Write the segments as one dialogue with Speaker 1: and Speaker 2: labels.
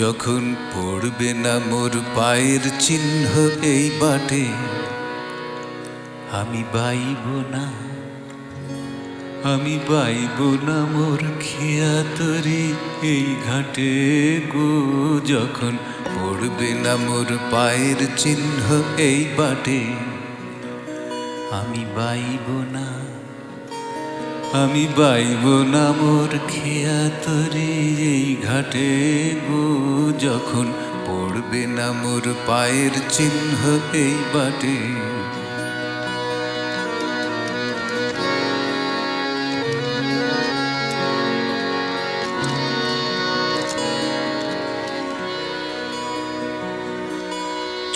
Speaker 1: যখন পড়বে না মোর পায়ের চিহ্ন এই বাটে, আমি বাইব না, আমি বাইব না মোর খেয়া তরি এই ঘাটে গো। যখন পড়বে না মোর পায়ের চিহ্ন এই বাটে, আমি বাইব না, আমি বাইব না মোর খেয়া তরি এই ঘাটে গো। যখন পড়বে না মোর পায়ের চিহ্ন এই বাটে।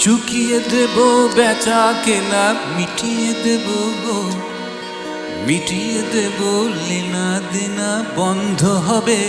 Speaker 1: চুকিয়ে দেব বেচা কেনা, মিটিয়ে দেব গো, মিটিয়ে দেব লেনা দেনা বন্ধ হবে।